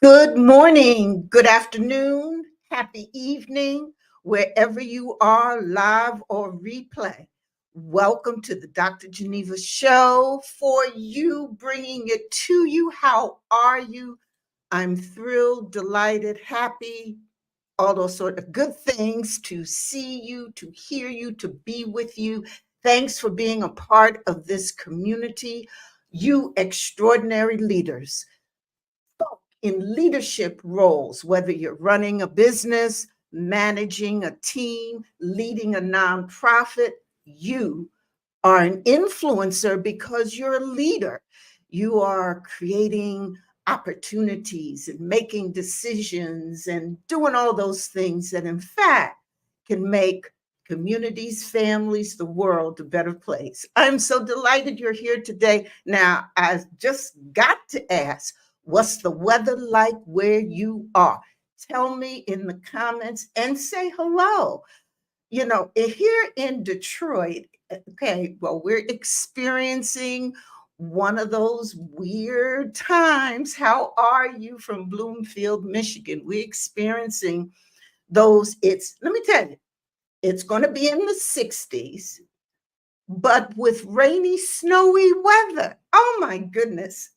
Good morning, good afternoon, happy evening, wherever you are, live or replay. Welcome to the Dr. Geneva Show for you, bringing it to you. How are you? I'm thrilled, delighted, happy, all those sort of good things to see you, to hear you, to be with you. Thanks for being a part of this community, you extraordinary leaders in leadership roles, whether you're running a business, managing a team, leading a nonprofit, you are an influencer because you're a leader. You are creating opportunities and making decisions and doing all those things that, in fact, can make communities, families, the world a better place. I'm so delighted you're here today. Now, I just got to ask, what's the weather like where you are? Tell me in the comments and say hello. You know, here in Detroit, okay, well, we're experiencing one of those weird times. How are you from Bloomfield, Michigan? We're experiencing those. Let me tell you, it's going to be in the 60s, but with rainy, snowy weather. Oh my goodness.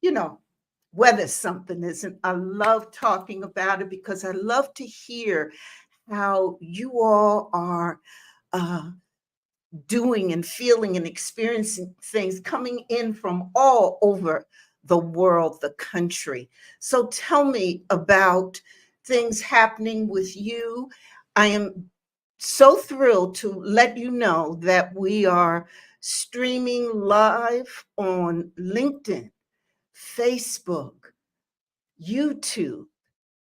You know, weather's something, isn't it? I love talking about it because I love to hear how you all are uh, doing and feeling and experiencing things coming in from all over the world, the country. So tell me about things happening with you. I am so thrilled to let you know that we are streaming live on LinkedIn, Facebook, YouTube,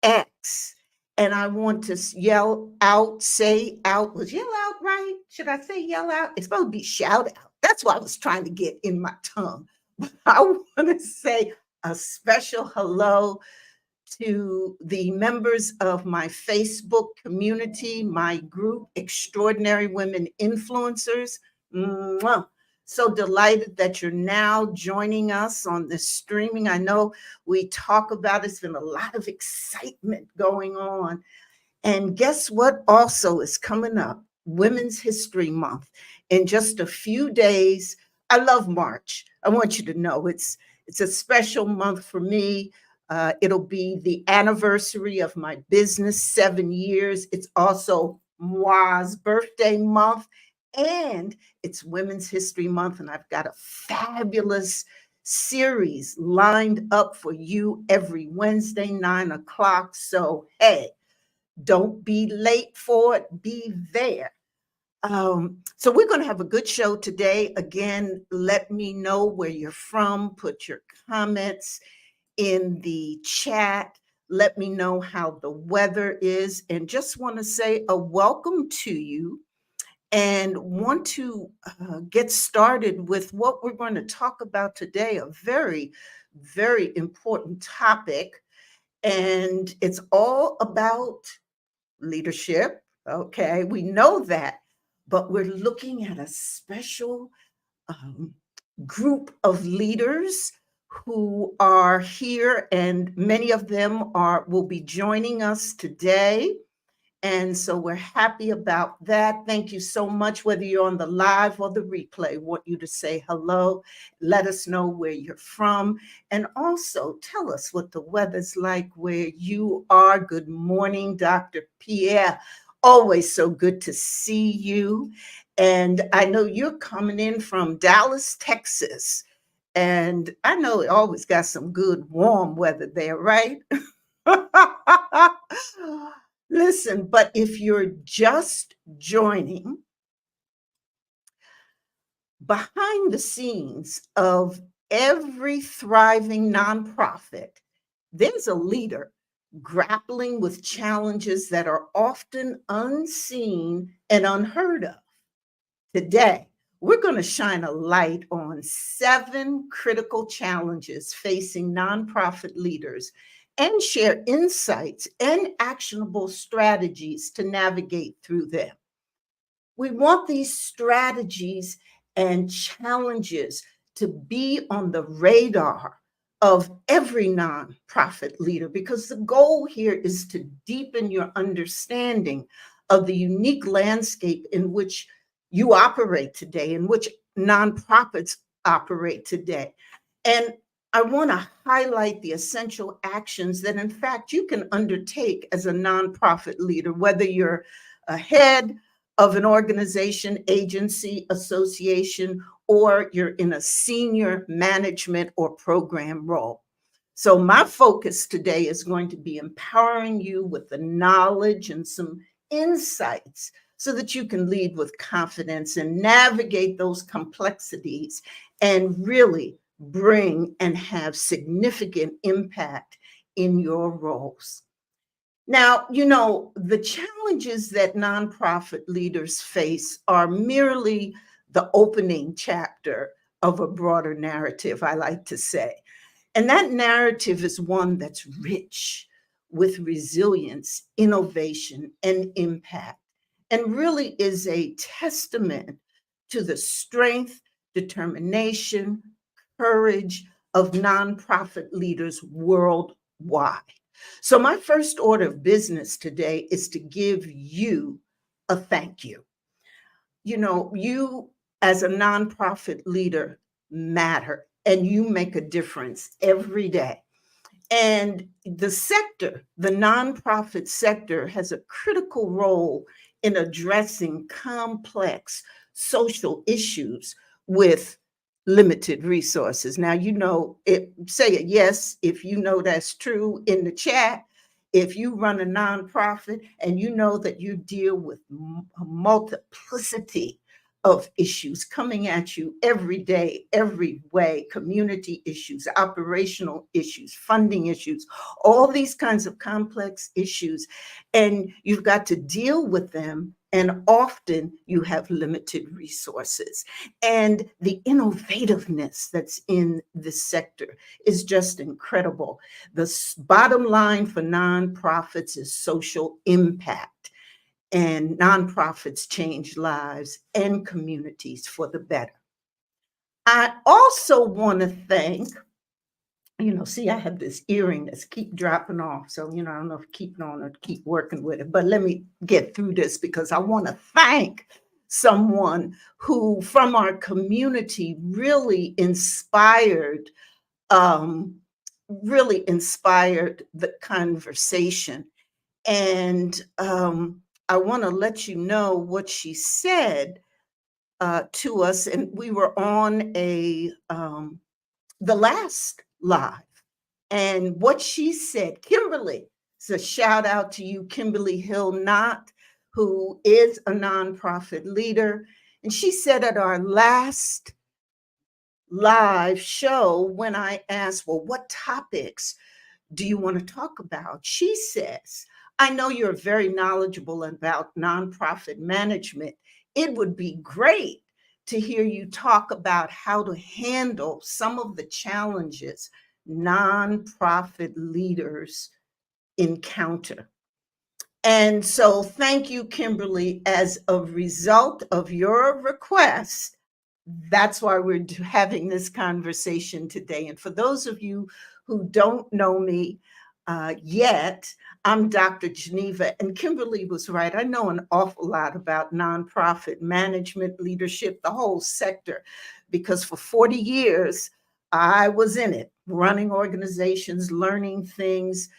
X. And I want to yell out, say out. Was yell out right? Should I say yell out? It's supposed to be shout out. That's what I was trying to get in my tongue. But I want to say a special hello to the members of my Facebook community, my group, Extraordinary Women Influencers. Mwah. So delighted that you're now joining us on this streaming. I know we talk about it's been a lot of excitement going on. And guess what also is coming up? Women's History Month. In just a few days, I love March. I want you to know it's a special month for me. It'll be the anniversary of my business, 7 years. It's also Moi's birthday month, and it's Women's History Month. And I've got a fabulous series lined up for you every Wednesday, 9 o'clock. So, hey, don't be late for it, be there. So we're going to have a good show today. Again, let me know where you're from. Put your comments in the chat. Let me know how the weather is. And just want to say a welcome to you and want to get started with what we're going to talk about today, a very, very important topic. And it's all about leadership. Okay, we know that, but we're looking at a special um, group of leaders who are here, and many of them will be joining us today. And so we're happy about that. Thank you so much. Whether you're on the live or the replay, want you to say hello. Let us know where you're from. And also tell us what the weather's like where you are. Good morning, Dr. Pierre. Always so good to see you. And I know you're coming in from Dallas, Texas. And I know it always got some good warm weather there, right? Listen, but if you're just joining, behind the scenes of every thriving nonprofit, there's a leader grappling with challenges that are often unseen and unheard of. Today, we're going to shine a light on 7 critical challenges facing nonprofit leaders and share insights and actionable strategies to navigate through them. We want these strategies and challenges to be on the radar of every nonprofit leader because the goal here is to deepen your understanding of the unique landscape in which you operate today, in which nonprofits operate today. And I want to highlight the essential actions that, in fact, you can undertake as a nonprofit leader, whether you're a head of an organization, agency, association, or you're in a senior management or program role. So, my focus today is going to be empowering you with the knowledge and some insights so that you can lead with confidence and navigate those complexities and really bring and have significant impact in your roles. Now, the challenges that nonprofit leaders face are merely the opening chapter of a broader narrative, I like to say. And that narrative is one that's rich with resilience, innovation, and impact, and really is a testament to the strength, determination, courage of nonprofit leaders worldwide. So, my first order of business today is to give you a thank you. You as a nonprofit leader matter and you make a difference every day. And the nonprofit sector, has a critical role in addressing complex social issues with limited resources. Now, say a yes if you know that's true in the chat. If you run a nonprofit and you know that you deal with a multiplicity of issues coming at you every day, every way, community issues, operational issues, funding issues, all these kinds of complex issues. And you've got to deal with them. And often you have limited resources. And the innovativeness that's in this sector is just incredible. The bottom line for nonprofits is social impact, and nonprofits change lives and communities for the better. I also want to thank, see, I have this earring that's keep dropping off. So, I don't know if keep it on or keep working with it, but let me get through this because I want to thank someone who from our community um, really inspired the conversation. And I want to let you know what she said to us. And we were on the last live. And what she said, Kimberly, it's a shout out to you, Kimberly Hill Knott, who is a nonprofit leader. And she said at our last live show, when I asked, well, what topics do you want to talk about? She says, I know you're very knowledgeable about nonprofit management. It would be great to hear you talk about how to handle some of the challenges nonprofit leaders encounter. And so, thank you, Kimberly. As a result of your request, that's why we're having this conversation today. And for those of you who don't know me, yet. I'm Dr. Geneva, and Kimberly was right. I know an awful lot about nonprofit management, leadership, the whole sector, because for 40 years, I was in it, running organizations, learning things,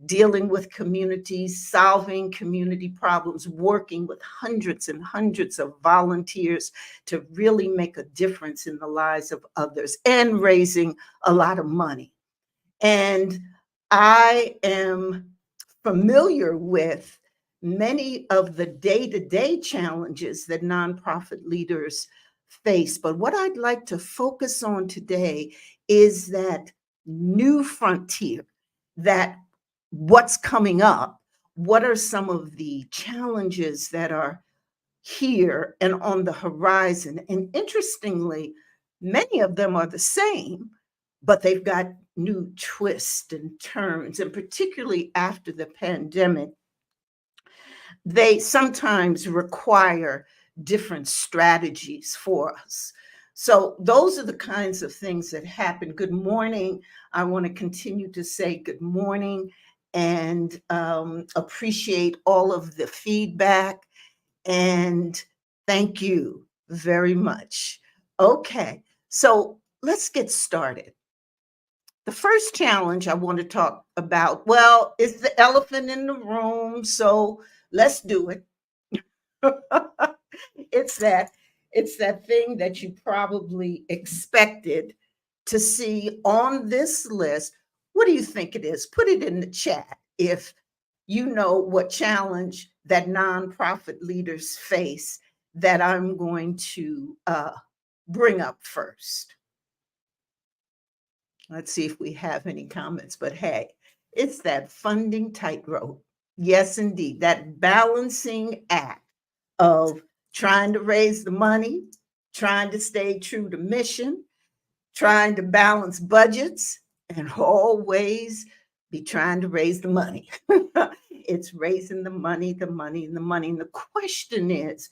dealing with communities, solving community problems, working with hundreds and hundreds of volunteers to really make a difference in the lives of others and raising a lot of money. And I am familiar with many of the day to day challenges that nonprofit leaders face. But what I'd like to focus on today is that new frontier, that what's coming up. What are some of the challenges that are here and on the horizon? And interestingly, many of them are the same, but they've got new twists and turns. And particularly after the pandemic, they sometimes require different strategies for us. So, those are the kinds of things that happen. Good morning. I want to continue to say good morning and appreciate all of the feedback. And thank you very much. Okay, so let's get started. The first challenge I want to talk about, well, is the elephant in the room. So let's do it. it's that it's that thing that you probably expected to see on this list. What do you think it is? Put it in the chat if you know what challenge that nonprofit leaders face that I'm going to bring up first. Let's see if we have any comments, but hey, it's that funding tightrope. Yes, indeed, that balancing act of trying to raise the money, trying to stay true to mission, trying to balance budgets, and always be trying to raise the money. It's raising the money, the money, and the money. And the question is,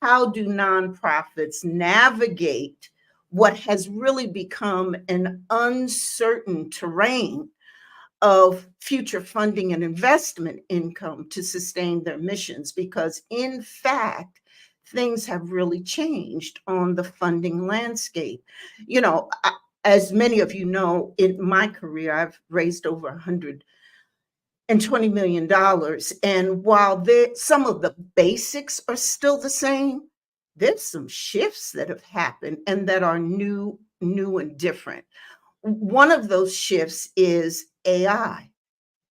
how do nonprofits navigate what has really become an uncertain terrain of future funding and investment income to sustain their missions? Because, in fact, things have really changed on the funding landscape. You know, as many of you know, in my career, I've raised over $120 million. And while some of the basics are still the same, there's some shifts that have happened and that are new and different. One of those shifts is AI.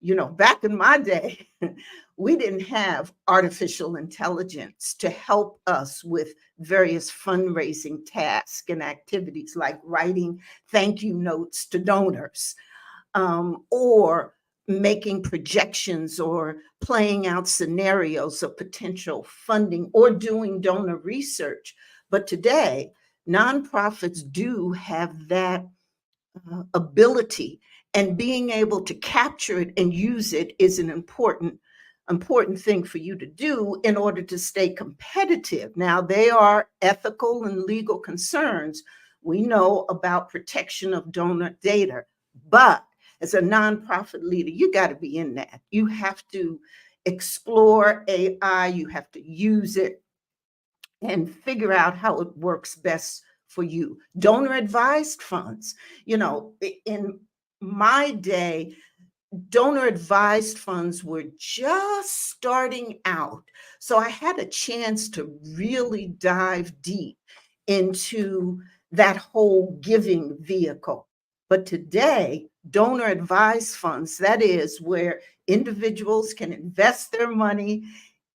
You know, back in my day, we didn't have artificial intelligence to help us with various fundraising tasks and activities like writing thank you notes to donors, or making projections or playing out scenarios of potential funding or doing donor research. But today, nonprofits do have that ability, and being able to capture it and use it is an important thing for you to do in order to stay competitive. Now, they are ethical and legal concerns. We know about protection of donor data, but as a nonprofit leader, you got to be in that. You have to explore AI, you have to use it and figure out how it works best for you. Donor advised funds. You know, in my day, donor advised funds were just starting out. So I had a chance to really dive deep into that whole giving vehicle. But today, donor advised funds, that is where individuals can invest their money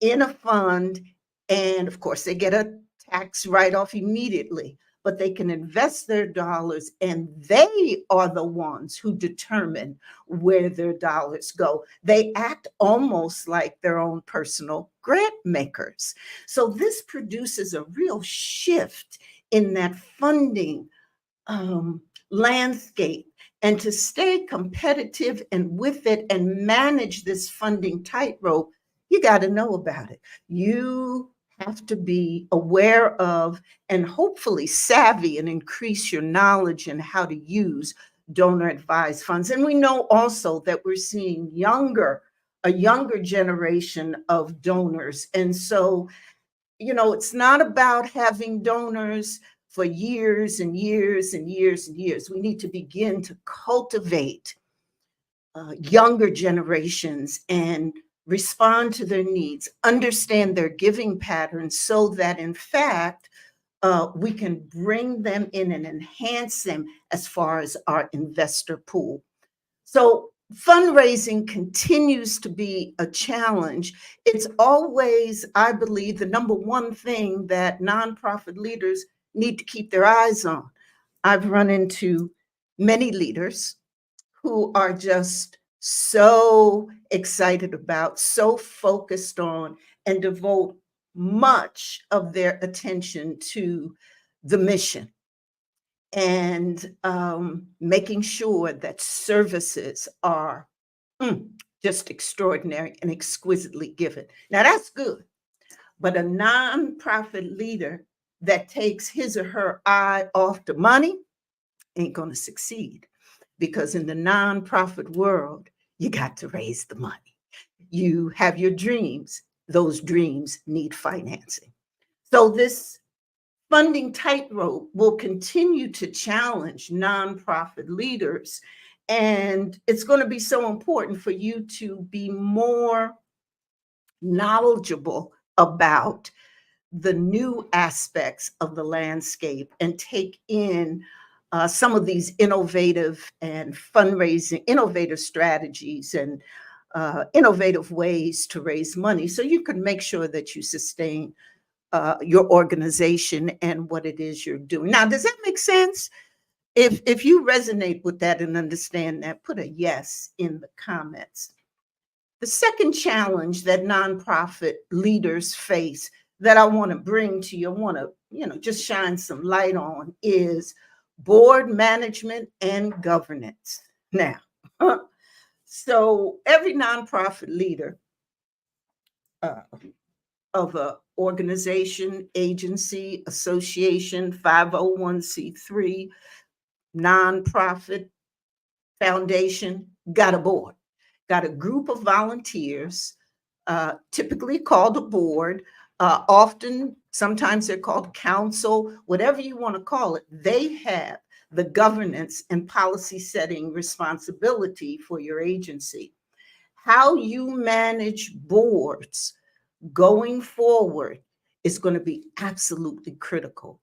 in a fund. And of course, they get a tax write off immediately, but they can invest their dollars and they are the ones who determine where their dollars go. They act almost like their own personal grant makers. So this produces a real shift in that funding landscape. And to stay competitive and with it and manage this funding tightrope, you got to know about it. You have to be aware of and hopefully savvy and increase your knowledge in how to use donor advised funds. And we know also that we're seeing a younger generation of donors. And so, it's not about having donors for years and years and years and years. We need to begin to cultivate younger generations and respond to their needs, understand their giving patterns so that, in fact, we can bring them in and enhance them as far as our investor pool. So, fundraising continues to be a challenge. It's always, I believe, the number one thing that nonprofit leaders need to keep their eyes on. I've run into many leaders who are just so excited about, so focused on, and devote much of their attention to the mission and making sure that services are mm, just extraordinary and exquisitely given. Now, that's good, but a nonprofit leader that takes his or her eye off the money ain't going to succeed, because in the nonprofit world, you got to raise the money. You have your dreams, those dreams need financing. So, this funding tightrope will continue to challenge nonprofit leaders. And it's going to be so important for you to be more knowledgeable about the new aspects of the landscape and take in some of these innovative strategies and innovative ways to raise money so you can make sure that you sustain your organization and what it is you're doing. Now, does that make sense? If you resonate with that and understand that, put a yes in the comments. The second challenge that nonprofit leaders face that I want to bring to you, I want to, just shine some light on, is board management and governance. Now, so every nonprofit leader uh, of a organization, agency, association, 501c3, nonprofit, foundation, got a board, got a group of volunteers, typically called a board. Sometimes they're called council, whatever you want to call it. They have the governance and policy setting responsibility for your agency. How you manage boards going forward is going to be absolutely critical.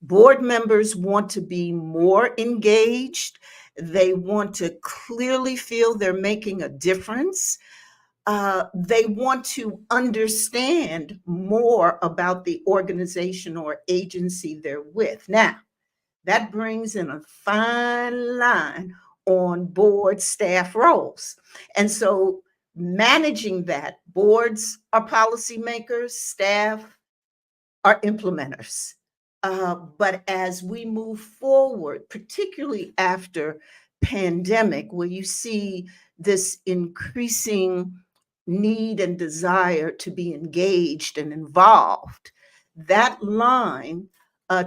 Board members want to be more engaged. They want to clearly feel they're making a difference. They want to understand more about the organization or agency they're with. Now, that brings in a fine line on board staff roles. And so managing that, boards are policymakers, staff are implementers. But as we move forward, particularly after pandemic, where you see this increasing need and desire to be engaged and involved, that line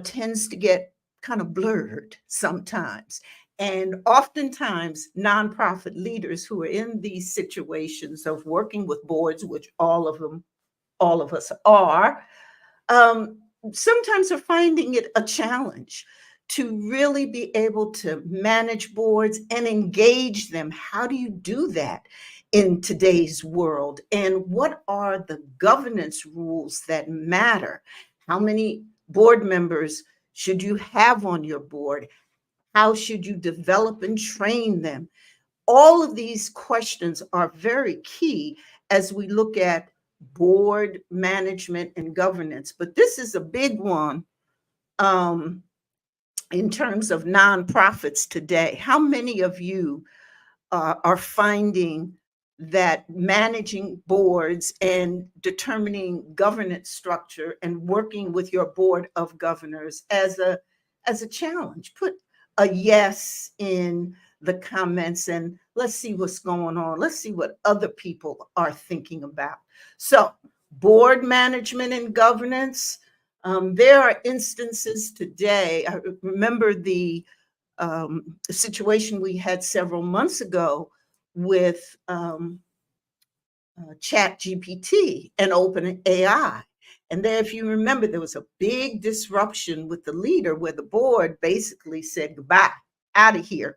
tends to get kind of blurred sometimes. And oftentimes, nonprofit leaders who are in these situations of working with boards, which all of us are, um, sometimes are finding it a challenge to really be able to manage boards and engage them. How do you do that in today's world? And what are the governance rules that matter? How many board members should you have on your board? How should you develop and train them? All of these questions are very key as we look at board management and governance. But this is a big one um, in terms of nonprofits today. How many of you are finding that managing boards and determining governance structure and working with your board of governors as a challenge? Put a yes in the comments and let's see what's going on. Let's see what other people are thinking about. So, board management and governance. There are instances today. I remember the a situation we had several months ago with Chat GPT and Open AI. And there, if you remember, there was a big disruption with the leader where the board basically said goodbye, out of here,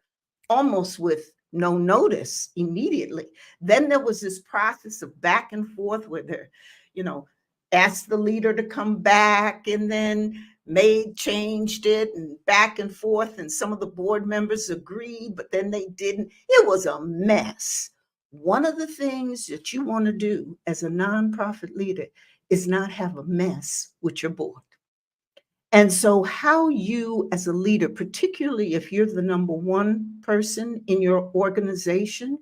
almost with no notice immediately. Then there was this process of back and forth where they're, you know, asked the leader to come back and then changed it and back and forth. And some of the board members agreed, but then they didn't. It was a mess. One of the things that you want to do as a nonprofit leader is not have a mess with your board. And so, how you, as a leader, particularly if you're the number one person in your organization,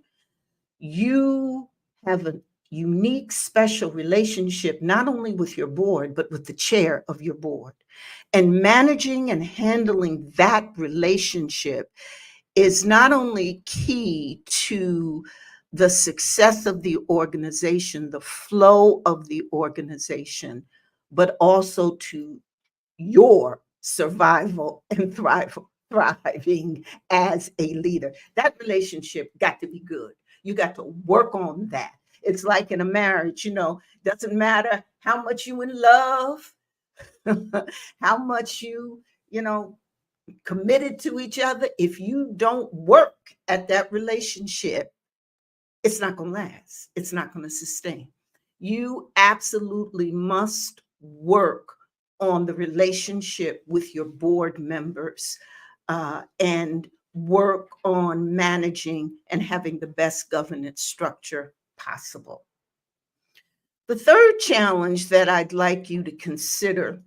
you have a unique, special relationship, not only with your board, but with the chair of your board. And managing and handling that relationship is not only key to the success of the organization, the flow of the organization, but also to your survival and thriving as a leader. That relationship got to be good. You got to work on that. It's like in a marriage, doesn't matter how much you in love, how much you know, committed to each other. If you don't work at that relationship, it's not going to last. It's not going to sustain. You absolutely must work on the relationship with your board members and work on managing and having the best governance structure possible. The third challenge that I'd like you to consider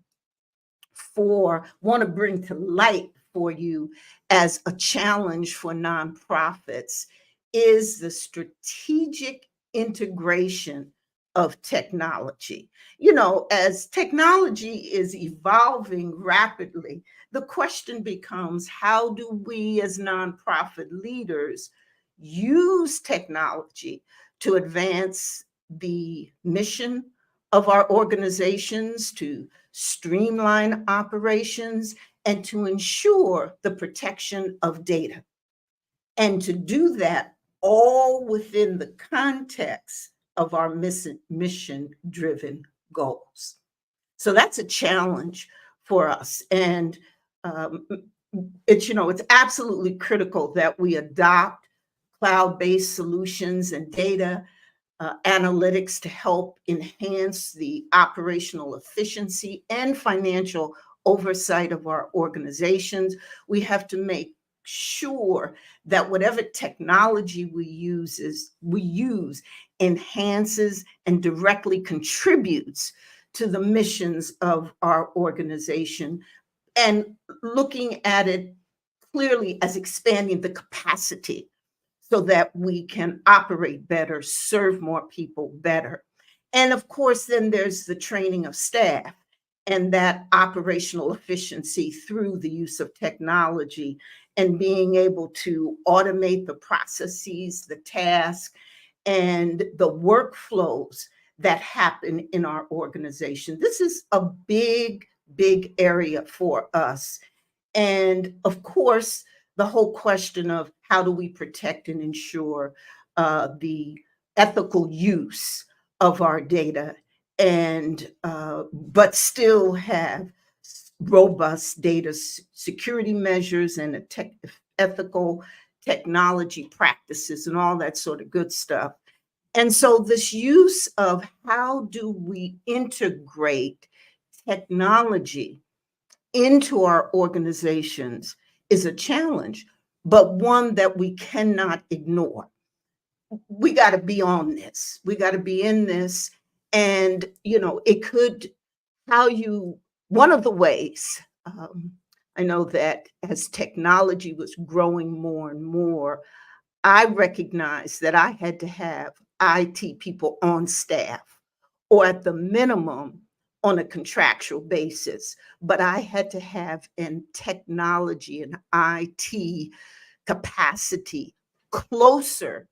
want to bring to light for you as a challenge for nonprofits is the strategic integration of technology. As technology is evolving rapidly, the question becomes, how do we as nonprofit leaders use technology to advance the mission of our organizations, to streamline operations, and to ensure the protection of data? And to do that all within the context of our mission-driven goals. So that's a challenge for us. And it's absolutely critical that we adopt cloud-based solutions and data analytics to help enhance the operational efficiency and financial oversight of our organizations. We have to make sure that whatever technology we use enhances and directly contributes to the missions of our organization, and looking at it clearly as expanding the capacity so that we can operate better, serve more people better. And of course, then there's the training of staff and that operational efficiency through the use of technology and being able to automate the processes, the tasks, and the workflows that happen in our organization. This is a big, big area for us. And of course, the whole question of how do we protect and ensure the ethical use of our data, and but still have robust data security measures and ethical technology practices and all that sort of good stuff. And so this use of how do we integrate technology into our organizations is a challenge, but one that we cannot ignore. We got to be on this. We got to be in this. And, it could, one of the ways, I know that as technology was growing more and more, I recognized that I had to have IT people on staff, or at the minimum on a contractual basis, but I had to have in technology and IT capacity closer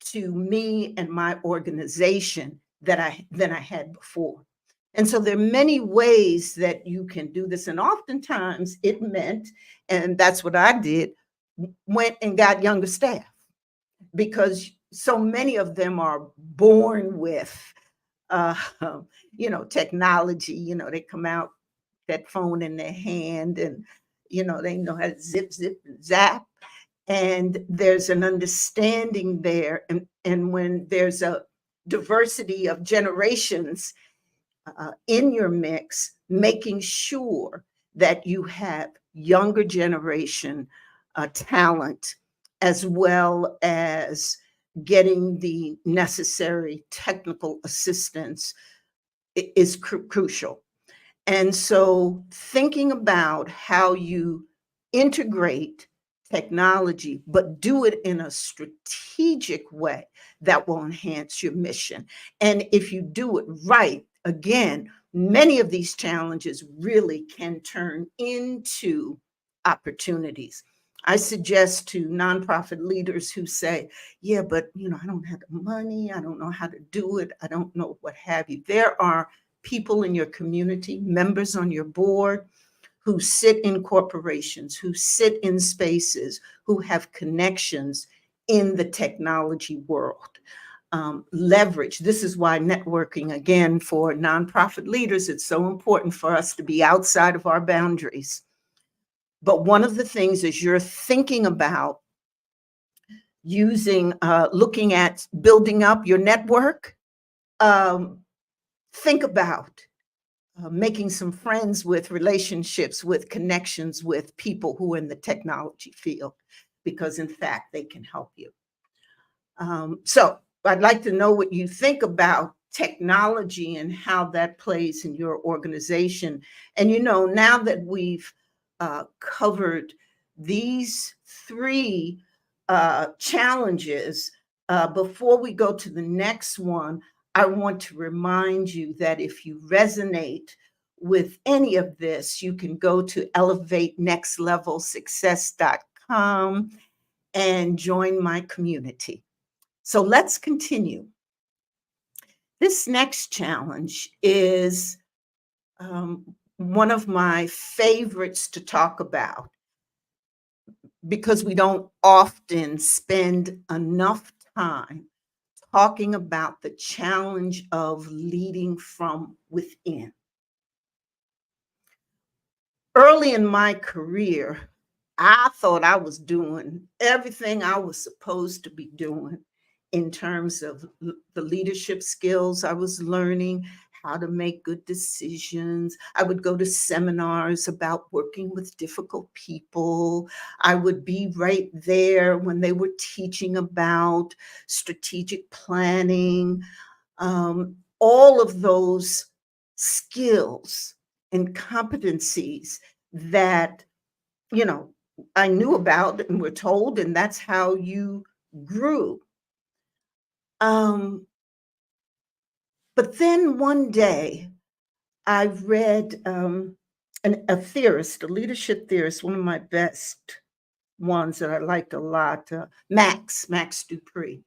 to me and my organization than I had before. And so there are many ways that you can do this. And oftentimes it meant, and that's what I did, went and got younger staff, because so many of them are born with, uh, technology. They come out that phone in their hand, and they know how to zip, zip, and zap. And there's an understanding there. And when there's a diversity of generations in your mix, making sure that you have younger generation talent, as well as getting the necessary technical assistance, is crucial. And so thinking about how you integrate technology, but do it in a strategic way that will enhance your mission. And if you do it right, again, many of these challenges really can turn into opportunities. I suggest to nonprofit leaders who say, yeah, but I don't have the money, I don't know how to do it, I don't know what have you. There are people in your community, members on your board, who sit in corporations, who sit in spaces, who have connections in the technology world. Leverage. This is why networking, again, for nonprofit leaders, it's so important for us to be outside of our boundaries. But one of the things is you're thinking about looking at building up your network. Think about making some friends with relationships, with connections with people who are in the technology field, because in fact, they can help you. So I'd like to know what you think about technology and how that plays in your organization. And now that we've covered these three challenges, before we go to the next one, I want to remind you that if you resonate with any of this, you can go to elevatenextlevelsuccess.com and join my community. So let's continue. This next challenge is one of my favorites to talk about, because we don't often spend enough time talking about the challenge of leading from within. Early in my career, I thought I was doing everything I was supposed to be doing in terms of the leadership skills I was learning, how to make good decisions. I would go to seminars about working with difficult people. I would be right there when they were teaching about strategic planning. All of those skills and competencies that, I knew about and were told, and that's how you grew. But then one day I read a theorist, a leadership theorist, one of my best ones that I liked a lot, Max Dupree.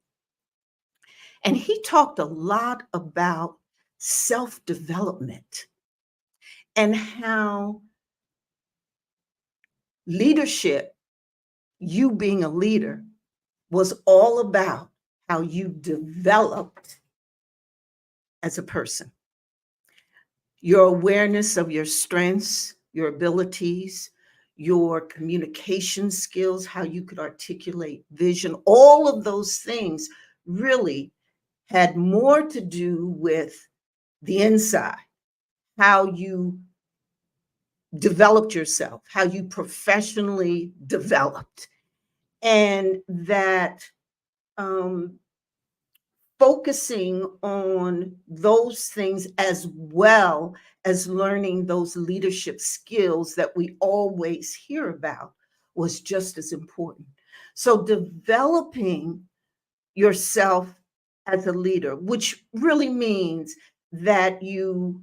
And he talked a lot about self-development and how leadership, you being a leader, was all about how you developed as a person. Your awareness of your strengths, your abilities, your communication skills, how you could articulate vision, all of those things really had more to do with the inside, how you developed yourself, how you professionally developed, and that focusing on those things, as well as learning those leadership skills that we always hear about, was just as important. So developing yourself as a leader, which really means that you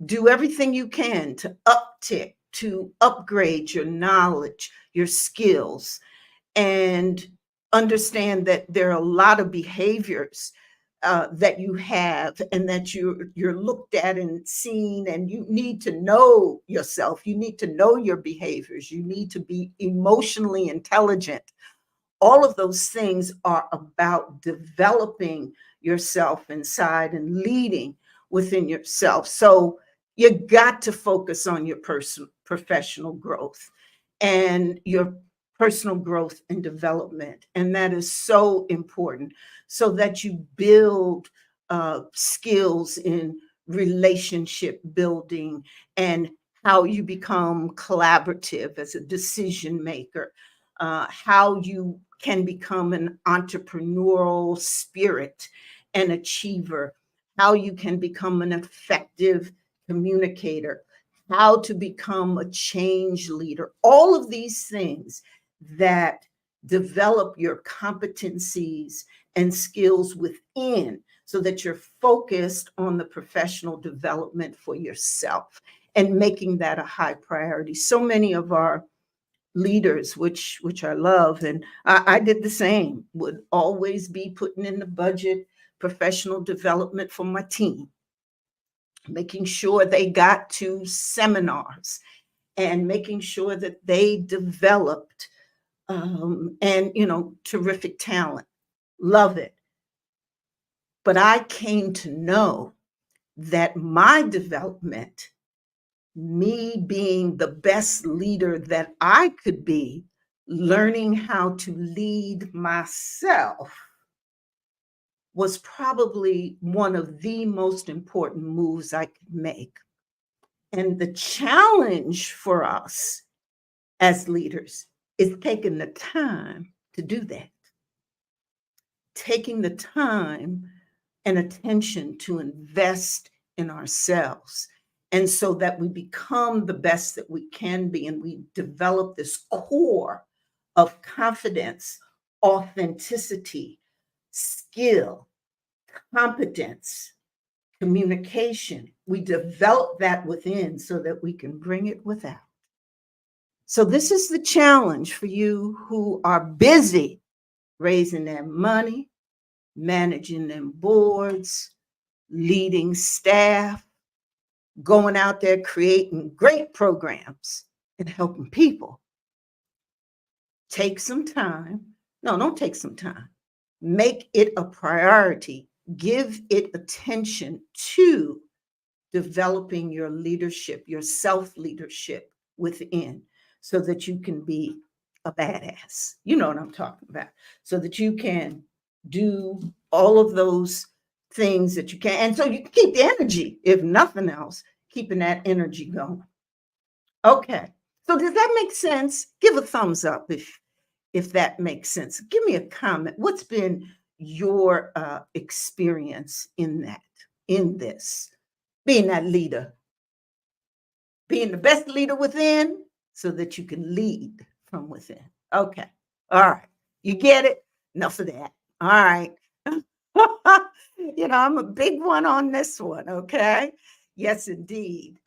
do everything you can to uptick, to upgrade your knowledge, your skills, and understand that there are a lot of behaviors that you have, and that you're looked at and seen, and you need to know yourself. You need to know your behaviors. You need to be emotionally intelligent. All of those things are about developing yourself inside and leading within yourself. So you got to focus on your professional growth and your personal growth and development. And that is so important, so that you build skills in relationship building, and how you become collaborative as a decision maker, how you can become an entrepreneurial spirit and achiever, how you can become an effective communicator, how to become a change leader. All of these things that develop your competencies and skills within, so that you're focused on the professional development for yourself and making that a high priority. So many of our leaders, which I love, and I did the same, would always be putting in the budget professional development for my team, making sure they got to seminars, and making sure that they developed, and terrific talent. Love it. But I came to know that my development, me being the best leader that I could be, learning how to lead myself, was probably one of the most important moves I could make. And the challenge for us as leaders is taking the time to do that, taking the time and attention to invest in ourselves. And so that we become the best that we can be, and we develop this core of confidence, authenticity, skill, competence, communication. We develop that within so that we can bring it without. So, this is the challenge for you who are busy raising their money, managing them boards, leading staff, going out there creating great programs and helping people. Take some time. No, don't take some time. Make it a priority. Give it attention to developing your leadership, your self leadership within, so that you can be a badass. You know what I'm talking about. So that you can do all of those things that you can. And so you can keep the energy, if nothing else, keeping that energy going. Okay. So does that make sense? Give a thumbs up if that makes sense. Give me a comment. What's been your experience in that, in this, being that leader, being the best leader within, so that you can lead from within? Okay. All right. You get it? Enough of that. All right. I'm a big one on this one. Okay. Yes, indeed.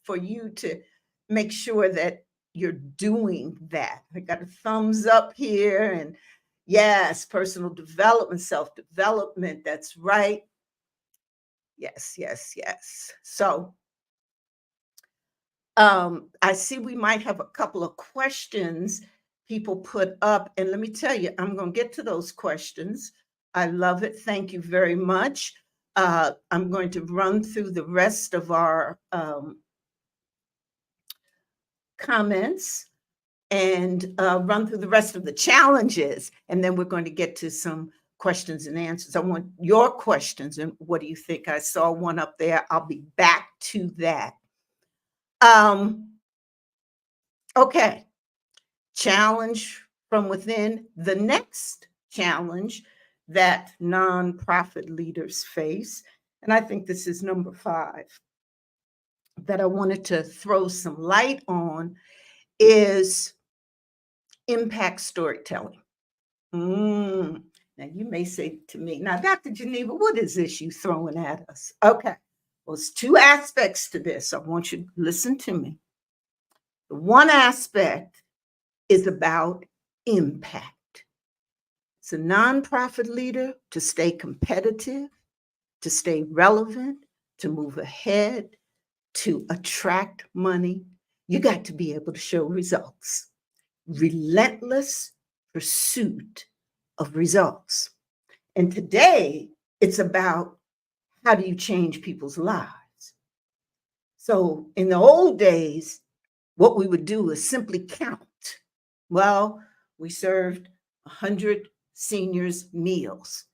For you to make sure that you're doing that. I got a thumbs up here. And yes, personal development, self development. That's right. Yes, yes, yes. So, I see we might have a couple of questions people put up. And let me tell you, I'm going to get to those questions. I love it. Thank you very much. I'm going to run through the rest of our comments, and run through the rest of the challenges. And then we're going to get to some questions and answers. I want your questions. And what do you think? I saw one up there. I'll be back to that. Okay. Challenge from within. The next challenge that nonprofit leaders face, and I think this is number 5 that I wanted to throw some light on, is impact storytelling. Now, you may say to me, now, Dr. Geneva, what is this you throwing at us? Okay. Well, it's 2 aspects to this. I want you to listen to me. The one aspect is about impact. It's a nonprofit leader to stay competitive, to stay relevant, to move ahead, to attract money, you got to be able to show results. Relentless pursuit of results. And today, it's about how do you change people's lives? So in the old days, what we would do is simply count. Well, we served 100 seniors meals.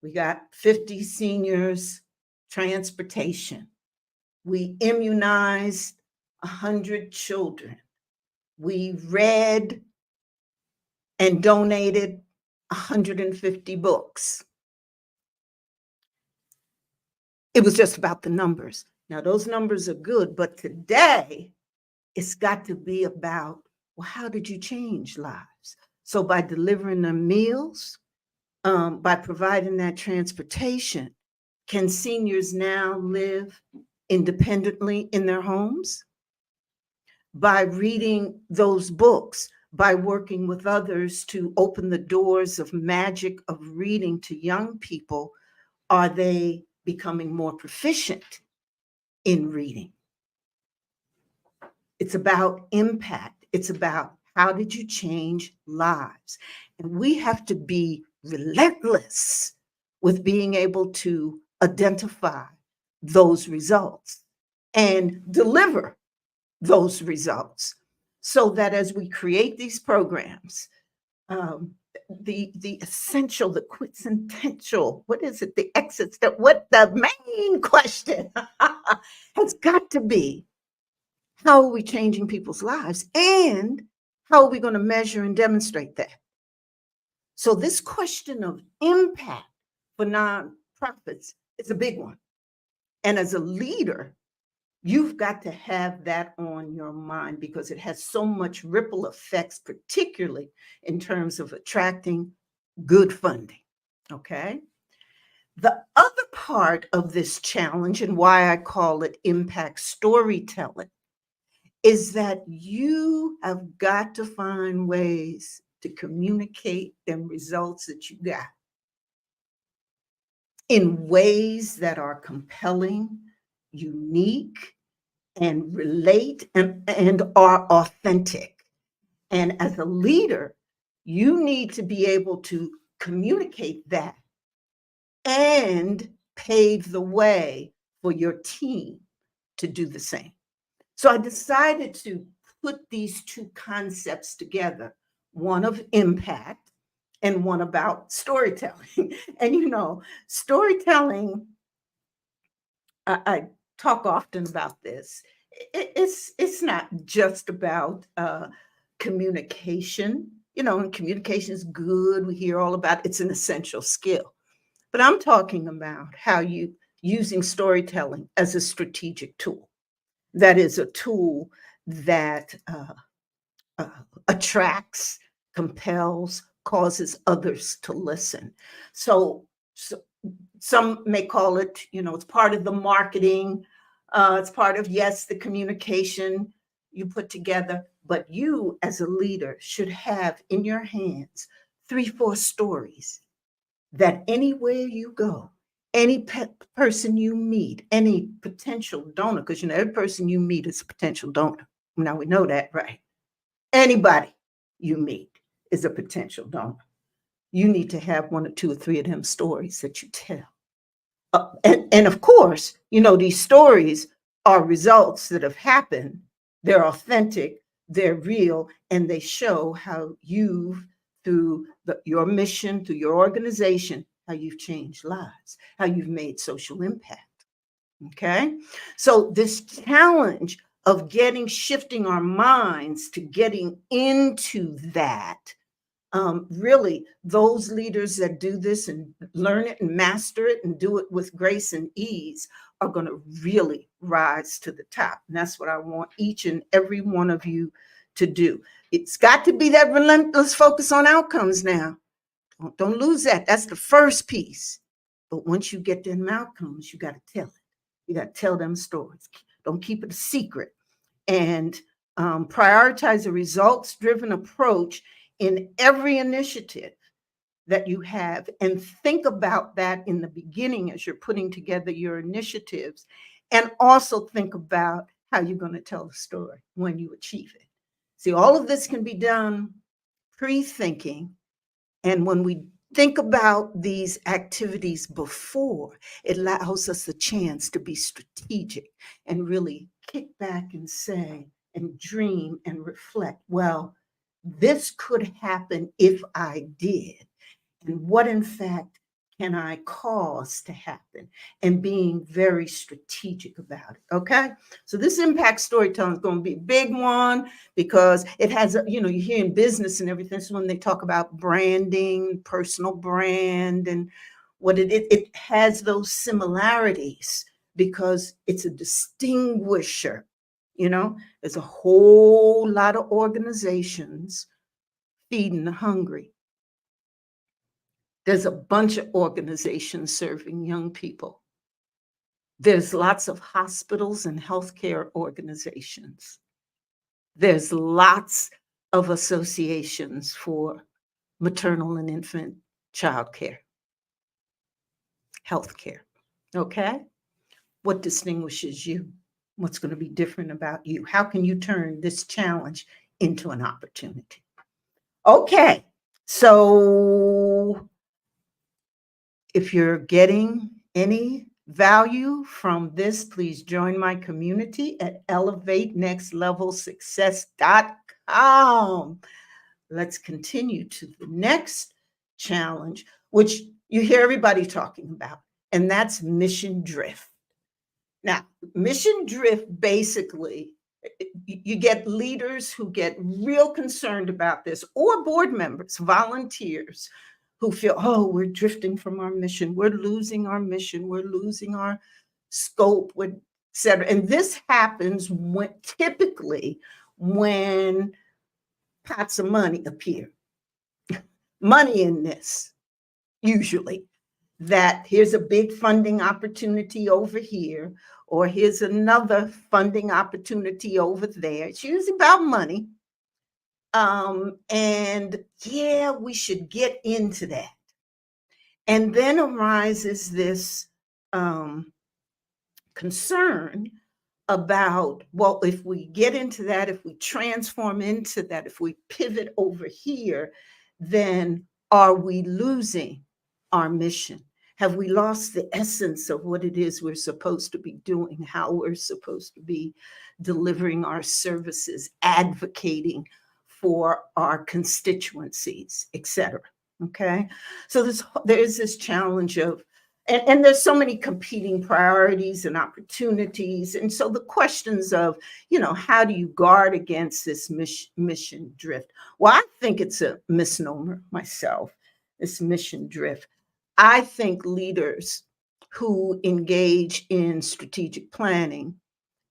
We got 50 seniors transportation. We immunized 100 children. We read and donated 150 books. It was just about the numbers. Now, those numbers are good, but today it's got to be about, well, how did you change lives? So by delivering them meals, by providing that transportation, can seniors now live independently in their homes? By reading those books, by working with others to open the doors of magic of reading to young people, are they becoming more proficient in reading? It's about impact. It's about how did you change lives? And we have to be relentless with being able to identify those results and deliver those results so that as we create these programs, the essential, the quintessential, what is it? The exits, that what the main question has got to be, how are we changing people's lives? And how are we going to measure and demonstrate that? So this question of impact for nonprofits is a big one. And as a leader, you've got to have that on your mind because it has so much ripple effects, particularly in terms of attracting good funding. Okay. The other part of this challenge, and why I call it impact storytelling, is that you have got to find ways to communicate them results that you got in ways that are compelling, unique, and relate and are authentic. And as a leader, you need to be able to communicate that and pave the way for your team to do the same. So I decided to put these two concepts together, one of impact and one about storytelling. And storytelling, I talk often about this. It's not just about communication. And communication is good. We hear all about it. It's an essential skill. But I'm talking about how you using storytelling as a strategic tool. That is a tool that attracts, compels, causes others to listen. So some may call it, it's part of the marketing. It's part of, yes, the communication you put together. But you, as a leader, should have in your hands 3-4 stories that anywhere you go, any person you meet, any potential donor, because every person you meet is a potential donor. Now we know that, right? Anybody you meet is a potential donor. You need to have 1 or 2 or 3 of them stories that you tell. And of course, these stories are results that have happened. They're authentic, they're real, and they show how you've, through your mission, through your organization, how you've changed lives, how you've made social impact. Okay? So this challenge of shifting our minds to getting into that, really, those leaders that do this and learn it and master it and do it with grace and ease are going to really rise to the top. And that's what I want each and every one of you to do. It's got to be that relentless focus on outcomes now. Don't lose that. That's the first piece. But once you get them outcomes, you got to tell it. You got to tell them stories. Don't keep it a secret. And prioritize a results-driven approach in every initiative that you have, and think about that in the beginning as you're putting together your initiatives, and also think about how you're going to tell the story when you achieve it. See, all of this can be done pre-thinking, and when we think about these activities before, it allows us a chance to be strategic and really kick back and say, and dream and reflect, well, this could happen if I did. And what, in fact, can I cause to happen? And being very strategic about it. Okay. So this impact storytelling is going to be a big one because it has, you hear in business and everything. So when they talk about branding, personal brand, and what it has those similarities because it's a distinguisher. There's a whole lot of organizations feeding the hungry. There's a bunch of organizations serving young people. There's lots of hospitals and healthcare organizations. There's lots of associations for maternal and infant child care, healthcare. Okay? What distinguishes you? What's going to be different about you? How can you turn this challenge into an opportunity? Okay. So if you're getting any value from this, please join my community at elevatenextlevelsuccess.com. Let's continue to the next challenge, which you hear everybody talking about, and that's mission drift. Now, mission drift basically, you get leaders who get real concerned about this, or board members, volunteers who feel, oh, we're drifting from our mission, we're losing our mission, we're losing our scope, et cetera. And this happens typically when pots of money appear. Money in this, usually. That here's a big funding opportunity over here, or here's another funding opportunity over there. It's usually about money. And yeah, we should get into that. And then arises this concern about, well, if we get into that, if we transform into that, if we pivot over here, then are we losing our mission? Have we lost the essence of what it is we're supposed to be doing, how we're supposed to be delivering our services, advocating for our constituencies, et cetera? Okay. So there is this challenge of, and there's so many competing priorities and opportunities. And so the questions of, how do you guard against this mission drift? Well, I think it's a misnomer myself, this mission drift. I think leaders who engage in strategic planning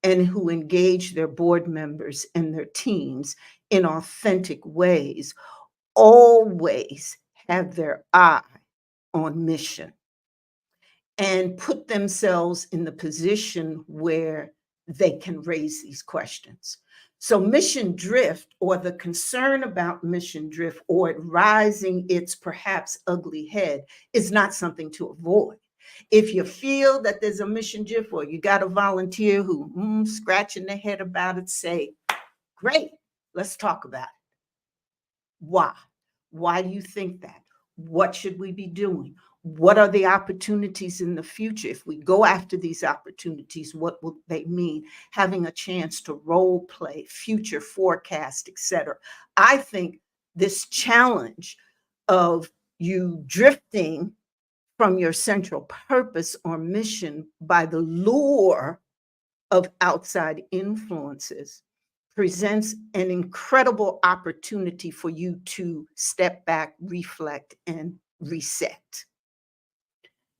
and who engage their board members and their teams in authentic ways always have their eye on mission and put themselves in the position where they can raise these questions. So mission drift, or the concern about mission drift, or it rising its perhaps ugly head, is not something to avoid. If you feel that there's a mission drift, or you got a volunteer who scratching their head about it, say, great, let's talk about it. Why? Why do you think that? What should we be doing? What are the opportunities in the future? If we go after these opportunities, what will they mean? Having a chance to role play, future forecast, et cetera. I think this challenge of you drifting from your central purpose or mission by the lure of outside influences presents an incredible opportunity for you to step back, reflect, and reset.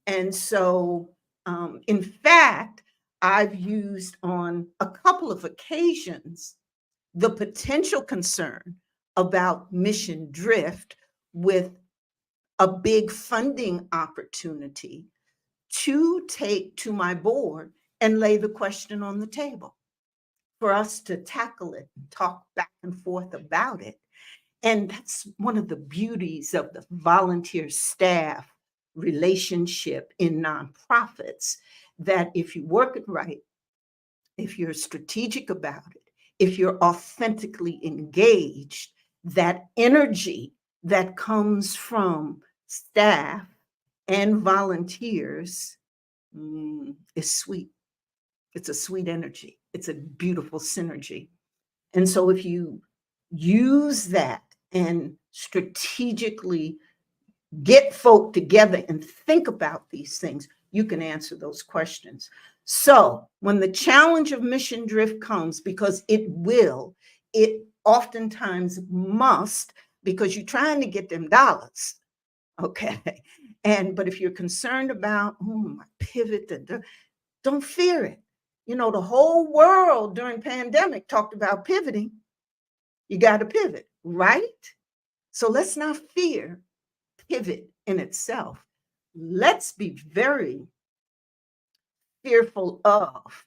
And so, in fact, I've used on a couple of occasions the potential concern about mission drift with a big funding opportunity to take to my board and lay the question on the table for us to tackle it and talk back and forth about it. And that's one of the beauties of the volunteer staff relationship in nonprofits, that if you work it right, if you're strategic about it, if you're authentically engaged, that energy that comes from staff and volunteers is sweet. It's a sweet energy. It's a beautiful synergy. And so if you use that and strategically get folk together and think about these things, you can answer those questions. So when the challenge of mission drift comes, because it oftentimes must, because you're trying to get them dollars. Okay. But if you're concerned about, my pivot, don't fear it. The whole world during pandemic talked about pivoting. You got to pivot, right? So let's not fear pivot in itself. Let's be very fearful of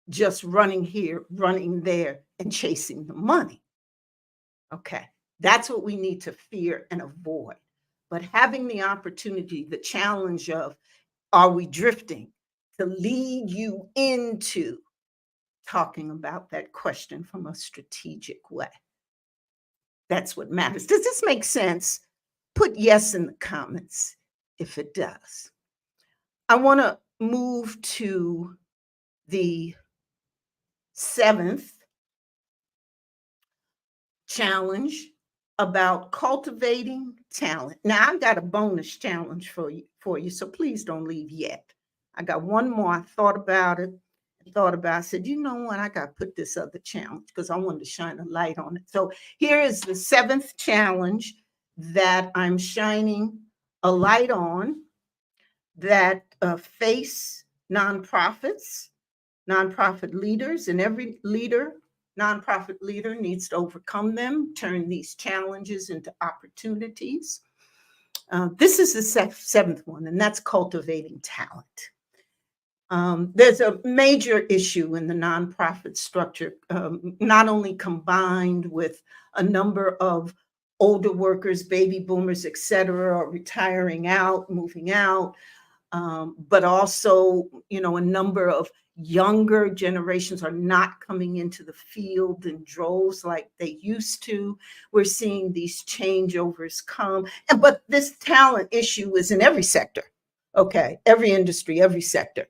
just running here, running there, and chasing the money. Okay. That's what we need to fear and avoid. But having the opportunity, the challenge of, are we drifting, to lead you into talking about that question from a strategic way. That's what matters. Does this make sense? Put yes in the comments if it does. I want to move to the 7th challenge about cultivating talent. Now, I've got a bonus challenge for you, so please don't leave yet. I got one more. I thought about it. I said, you know what? I got to put this other challenge because I wanted to shine a light on it. So here is the 7th challenge that I'm shining a light on, that face nonprofits, nonprofit leaders, and every nonprofit leader needs to overcome them, turn these challenges into opportunities. This is the 7th one, and that's cultivating talent. There's a major issue in the nonprofit structure, not only combined with a number of older workers, baby boomers, et cetera, are retiring out, moving out, but also, a number of younger generations are not coming into the field in droves like they used to. We're seeing these changeovers come, but this talent issue is in every sector. Okay, every industry, every sector,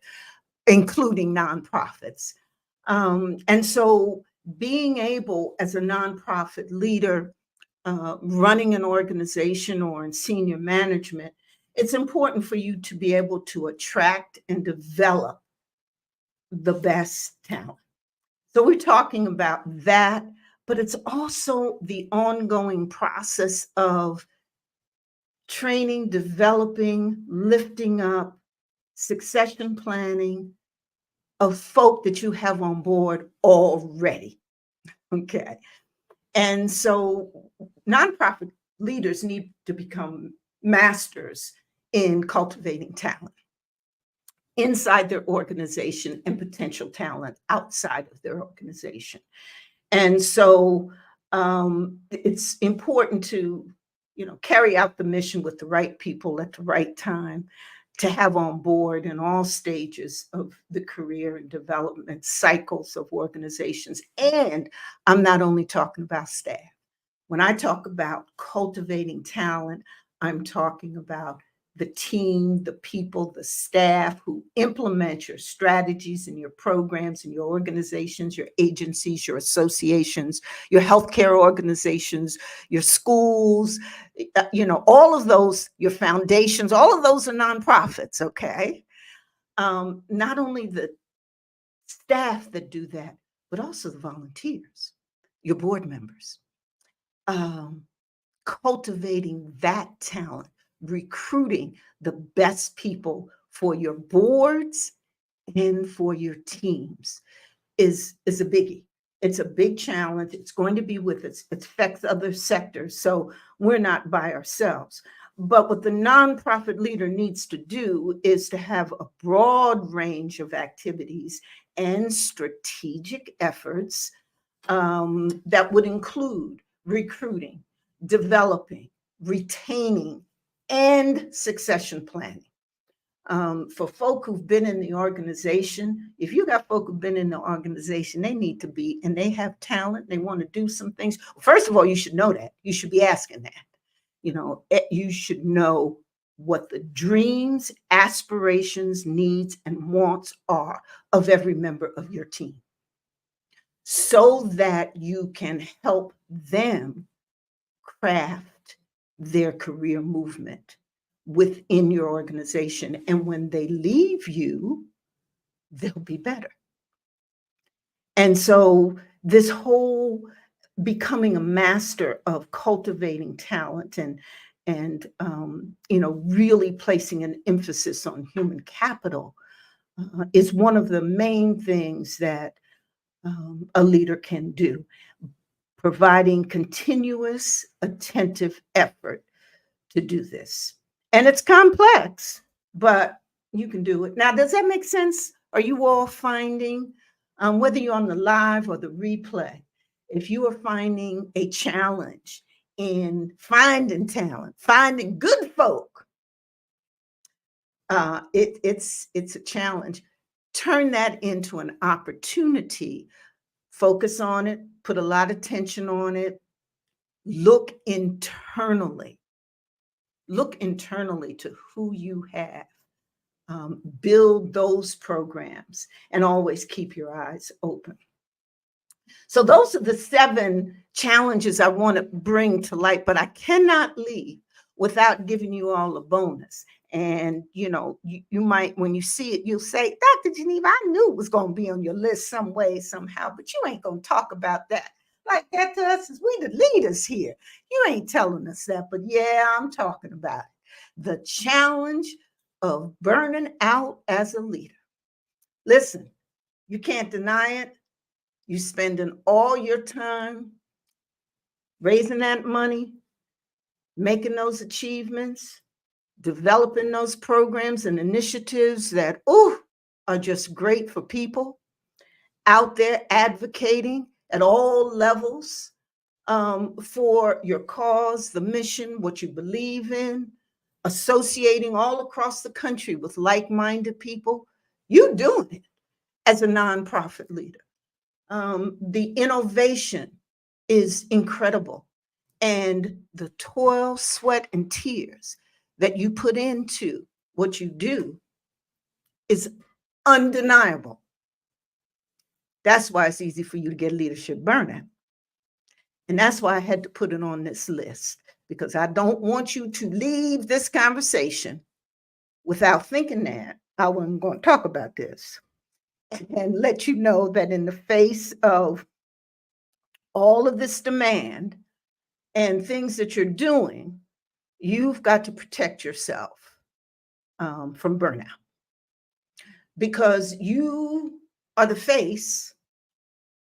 including nonprofits. And so being able, as a nonprofit leader, running an organization or in senior management, it's important for you to be able to attract and develop the best talent. So we're talking about that, but it's also the ongoing process of training, developing, lifting up, succession planning of folk that you have on board already. Okay. And so nonprofit leaders need to become masters in cultivating talent inside their organization and potential talent outside of their organization. And so it's important to, carry out the mission with the right people at the right time, to have on board in all stages of the career and development cycles of organizations. And I'm not only talking about staff. When I talk about cultivating talent, I'm talking about the team, the people, the staff who implement your strategies and your programs and your organizations, your agencies, your associations, your healthcare organizations, your schools, all of those, your foundations, all of those are nonprofits, okay? Not only the staff that do that, but also the volunteers, your board members. Cultivating that talent, recruiting the best people for your boards and for your teams is a biggie. It's a big challenge. It's going to be with us. It affects other sectors. So we're not by ourselves. But what the nonprofit leader needs to do is to have a broad range of activities and strategic efforts that would include recruiting, developing, retaining, and succession planning. For folk who've been in the organization, if you got folk who've been in the organization, they need to be, and they have talent, they want to do some things. First of all, you should know that. You should be asking that. You should know what the dreams, aspirations, needs, and wants are of every member of your team so that you can help them craft their career movement within your organization. And when they leave you, they'll be better. And so this whole becoming a master of cultivating talent and really placing an emphasis on human capital is one of the main things that a leader can do, providing continuous attentive effort to do this. And it's complex, but you can do it. Now, does that make sense? Are you all finding, whether you're on the live or the replay, if you are finding a challenge in finding talent, finding good folk, it's a challenge. Turn that into an opportunity. Focus on it, put a lot of attention on it. Look internally. Look internally to who you have. Build those programs and always keep your eyes open. So those are the 7 challenges I want to bring to light, but I cannot leave without giving you all a bonus. And, you might, when you see it, you'll say, Dr. Geneva, I knew it was going to be on your list some way, somehow, but you ain't going to talk about that like that to us. We the leaders here. You ain't telling us that, but yeah, I'm talking about it. The challenge of burning out as a leader. Listen, you can't deny it. You spending all your time raising that money, making those achievements, developing those programs and initiatives that are just great for people out there advocating at all levels for your cause, the mission, what you believe in, associating all across the country with like-minded people. You're doing it as a nonprofit leader. The innovation is incredible. And the toil, sweat, and tears that you put into what you do is undeniable. That's why it's easy for you to get leadership burnout. And that's why I had to put it on this list, because I don't want you to leave this conversation without thinking that I wasn't going to talk about this, and let you know that in the face of all of this demand and things that you're doing, you've got to protect yourself from burnout, because you are the face,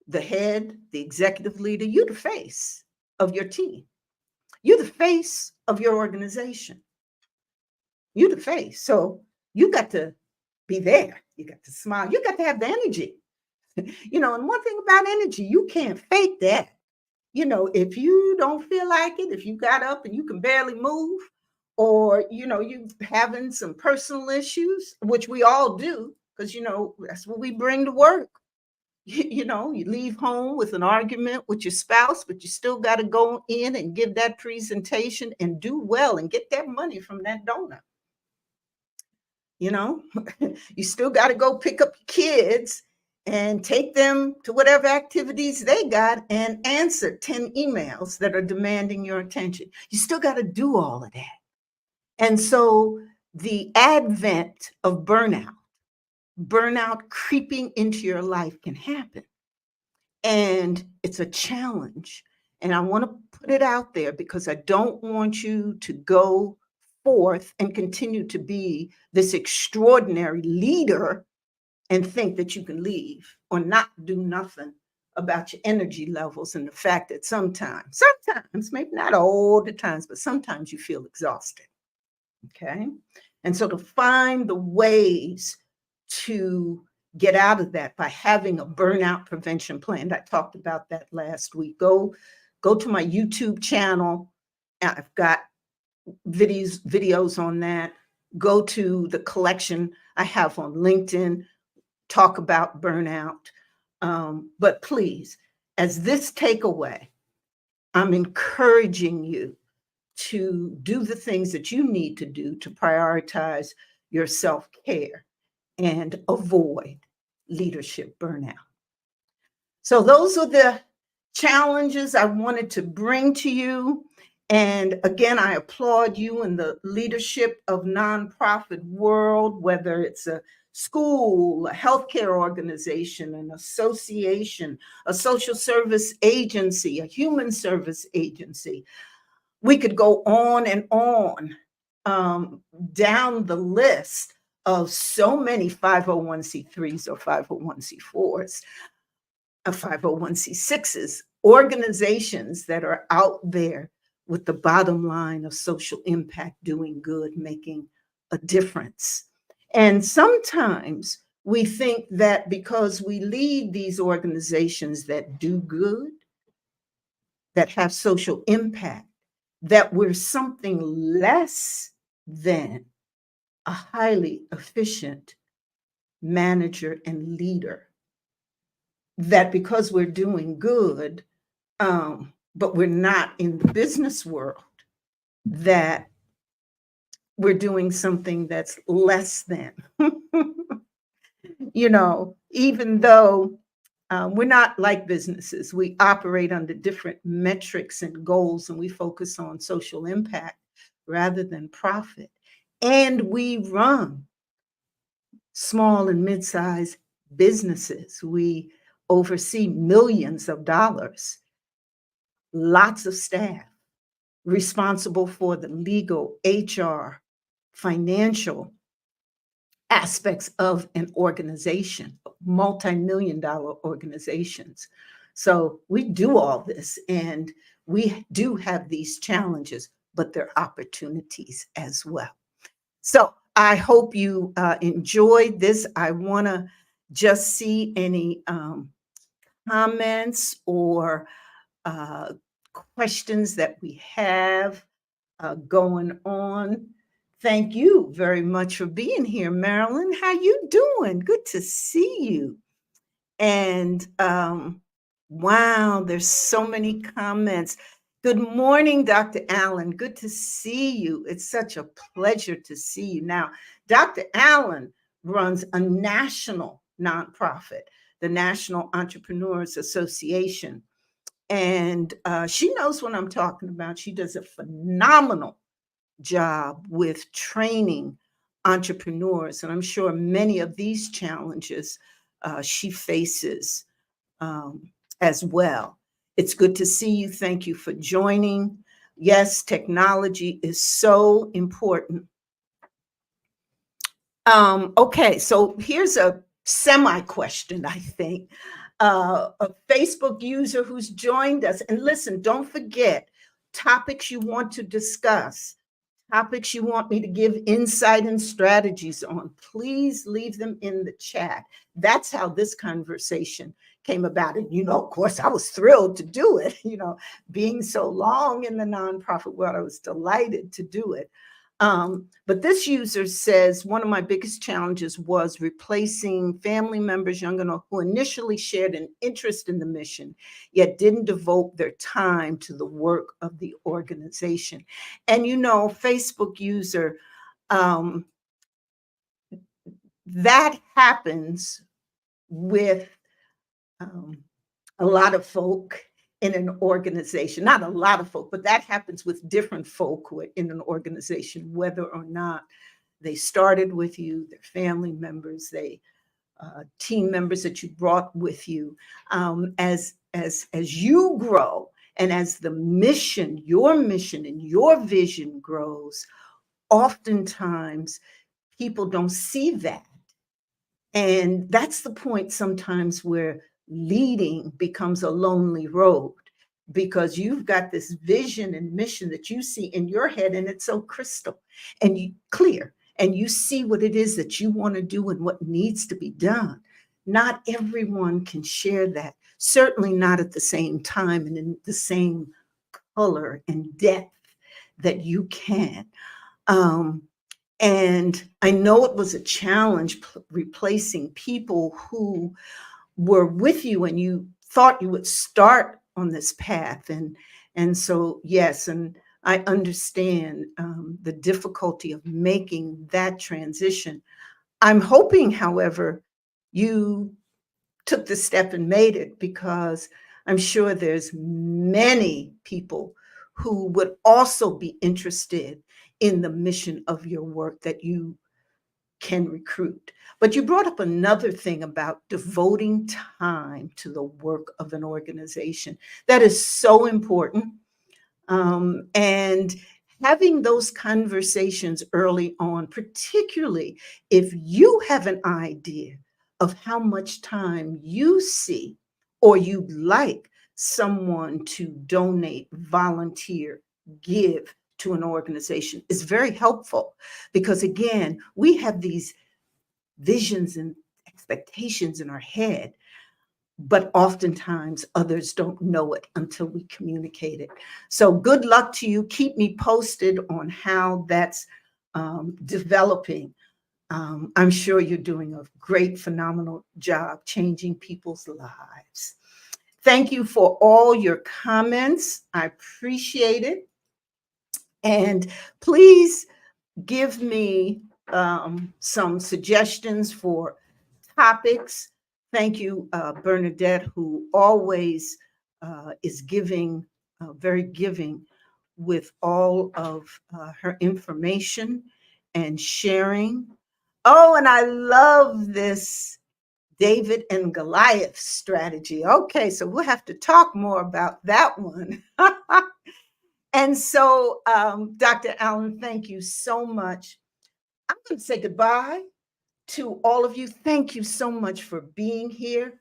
the head, the executive leader. You're the face of your team. You're the face of your organization. You're the face. So you got to be there. You got to smile. You got to have the energy. And one thing about energy, you can't fake that. If you don't feel like it, if you got up and you can barely move, or, you having some personal issues, which we all do, because, that's what we bring to work. You leave home with an argument with your spouse, but you still got to go in and give that presentation and do well and get that money from that donor. You still got to go pick up your kids and take them to whatever activities they got and answer 10 emails that are demanding your attention. You still got to do all of that. And so the advent of burnout creeping into your life can happen. And it's a challenge. And I want to put it out there because I don't want you to go forth and continue to be this extraordinary leader and think that you can leave or not do nothing about your energy levels, and the fact that sometimes, maybe not all the times, but sometimes you feel exhausted. Okay. And so to find the ways to get out of that by having a burnout prevention plan. I talked about that last week. Go to my YouTube channel, I've got videos on that. Go to the collection I have on LinkedIn, talk about burnout. But please, as this takeaway, I'm encouraging you to do the things that you need to do to prioritize your self care and avoid leadership burnout. So, those are the challenges I wanted to bring to you. And again, I applaud you in the leadership of nonprofit world, whether it's a school, a healthcare organization, an association, a social service agency, a human service agency. We could go on and on um, down the list of so many 501c3s or 501c4s, 501c6s, organizations that are out there with the bottom line of social impact, doing good, making a difference. And sometimes we think that because we lead these organizations that do good, that have social impact, that we're something less than a highly efficient manager and leader. That because we're doing good, but we're not in the business world, that we're doing something that's less than. Even though we're not like businesses, we operate under different metrics and goals, and we focus on social impact rather than profit. And we run small and mid-sized businesses. We oversee millions of dollars, lots of staff, responsible for the legal, HR, financial aspects of an organization, multi-million dollar organizations. So we do all this and we do have these challenges, but they're opportunities as well. So I hope you enjoyed this. I want to just see any comments or uh, questions that we have going on. Thank you very much for being here, Marilyn. How you doing? Good to see you. And wow, there's so many comments. Good morning, Dr. Allen. Good to see you. It's such a pleasure to see you. Now, Dr. Allen runs a national nonprofit, the National Entrepreneurs Association. And she knows what I'm talking about. She does a phenomenal job with training entrepreneurs. And I'm sure many of these challenges she faces as well. It's good to see you. Thank you for joining. Yes, technology is so important. Okay, so here's a semi question, I think. A Facebook user who's joined us. And listen, don't forget topics you want to discuss, topics you want me to give insight and strategies on. Please leave them in the chat. That's how this conversation came about. And, of course, I was thrilled to do it. Being so long in the nonprofit world, I was delighted to do it. But this user says, one of my biggest challenges was replacing family members, young and old, who initially shared an interest in the mission, yet didn't devote their time to the work of the organization. And, Facebook user, that happens with a lot of folk in an organization, not a lot of folk, but that happens with different folk in an organization, whether or not they started with you, their family members, they team members that you brought with you. As you grow and as the mission and your vision grows, oftentimes people don't see that. And that's the point sometimes where leading becomes a lonely road, because you've got this vision and mission that you see in your head, and it's so crystal and clear, and you see what it is that you want to do and what needs to be done. Not everyone can share that, certainly not at the same time and in the same color and depth. that you can. Um, and I know it was a challenge replacing people who were with you and you thought you would start on this path. And so, yes, and I understand the difficulty of making that transition. I'm hoping, however, you took the step and made it, because I'm sure there's many people who would also be interested in the mission of your work that you can recruit. But you brought up another thing about devoting time to the work of an organization. That is so important. And having those conversations early on, particularly if you have an idea of how much time you see or you'd like someone to donate, volunteer, give to an organization, is very helpful, because again, we have these visions and expectations in our head, but oftentimes others don't know it until we communicate it. So good luck to you. Keep me posted on how that's developing. I'm sure you're doing a great, phenomenal job changing people's lives. Thank you for all your comments. I appreciate it. And please give me some suggestions for topics. Thank you, Bernadette, who always is giving, very giving with all of her information and sharing. Oh, and I love this David and Goliath strategy. Okay, so we'll have to talk more about that one. And so, Dr. Allen, thank you so much. I'm going to say goodbye to all of you. Thank you so much for being here.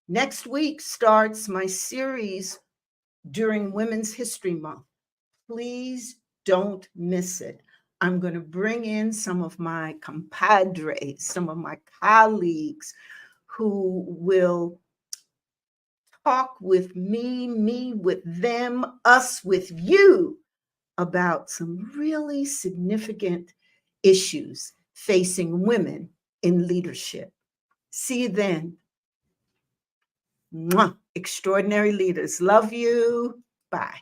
Next week starts my series during Women's History Month. Please don't miss it. I'm going to bring in some of my compadres, some of my colleagues who will talk with me with them, us with you, about some really significant issues facing women in leadership. See you then. Mwah. Extraordinary leaders. Love you. Bye.